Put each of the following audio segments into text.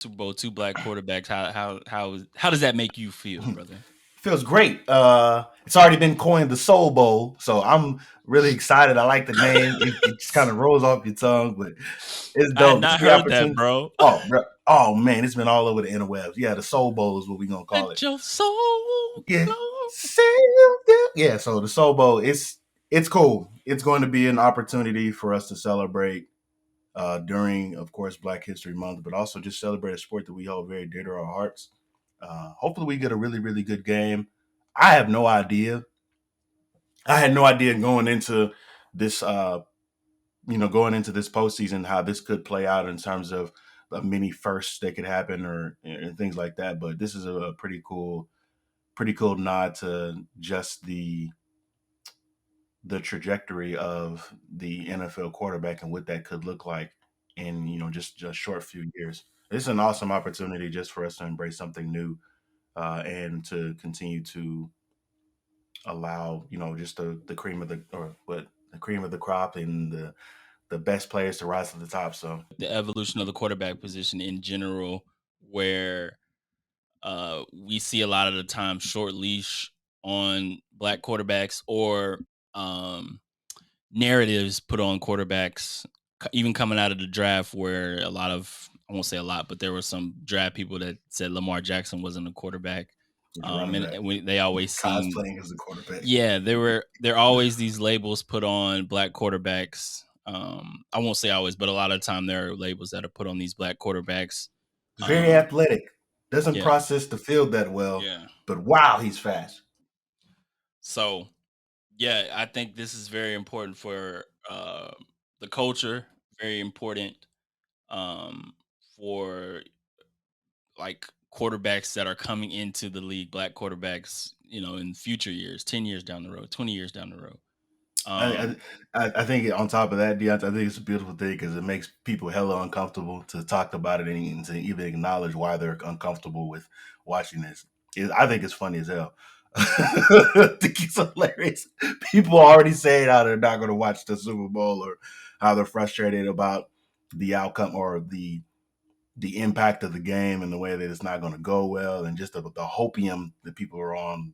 Super Bowl, two black quarterbacks. How does that make you feel, brother? Feels great. It's already been coined the Soul Bowl, so I'm really excited. I like the name. It just kind of rolls off your tongue, but it's I had dope. Just not the heard that, opportunity. bro. Oh man, it's been all over the interwebs. Yeah, the Soul Bowl is what we gonna call it. Let your soul Yeah, glow. yeah. So the Soul Bowl, it's cool. It's going to be an opportunity for us to celebrate during, of course, Black History Month, but also just celebrate a sport that we hold very dear to our hearts. Hopefully, we get a really, really good game. I have no idea. I had no idea going into this, going into this postseason, how this could play out in terms of many firsts that could happen or and things like that. But this is a pretty cool nod to just the trajectory of the NFL quarterback and what that could look like in just a short few years. It's an awesome opportunity just for us to embrace something new and to continue to allow just the cream of the cream of the crop and the best players to rise to the top. So The evolution of the quarterback position in general, where we see a lot of the time short leash on black quarterbacks or um, narratives put on quarterbacks, even coming out of the draft, where a lot of, I won't say a lot, but there were some draft people that said Lamar Jackson wasn't a quarterback. he's a running back. They always seem, Cosplaying as a quarterback. yeah, there are always these labels put on black quarterbacks. I won't say always, but a lot of time there are labels that are put on these black quarterbacks. Very Um, athletic. Doesn't yeah, process the field that well, yeah. but wow, he's fast. So yeah, I think this is very important for the culture. Very important um, for like quarterbacks that are coming into the league, black quarterbacks, in future years, 10 years down the road, 20 years down the road. I, Um, I think on top of that, Deontay, I think it's a beautiful thing because it makes people hella uncomfortable to talk about it and to even acknowledge why they're uncomfortable with watching this. I think it's funny as hell. I think it's hilarious. People already saying how they're not going to watch the Super Bowl or how they're frustrated about the outcome or the impact of the game and the way that it's not going to go well, and just the hopium that people are on,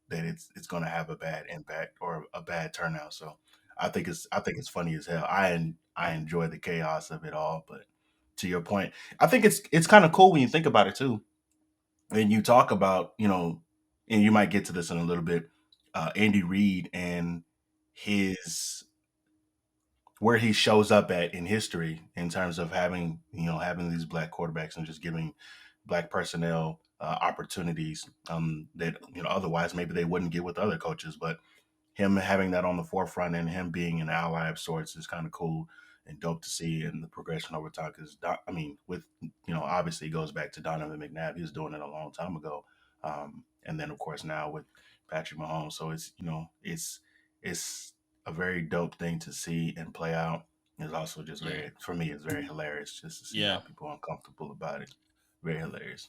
that it's going to have a bad impact or a bad turnout. So I think it's funny as hell. I enjoy the chaos of it all, but to your point, I think it's kind of cool when you think about it too, and you talk about and you might get to this in a little bit, Andy Reid and his where he shows up at in history in terms of having these black quarterbacks and just giving black personnel opportunities that otherwise maybe they wouldn't get with other coaches. But him having that on the forefront and him being an ally of sorts is kind of cool and dope to see in the progression over time. Because I mean, with obviously it goes back to Donovan McNabb. He was doing it a long time ago, and then of course now with Patrick Mahomes. So it's a very dope thing to see and play out. It's also just yeah, very, for me, it's very hilarious just to see how yeah. people are uncomfortable about it. Very hilarious.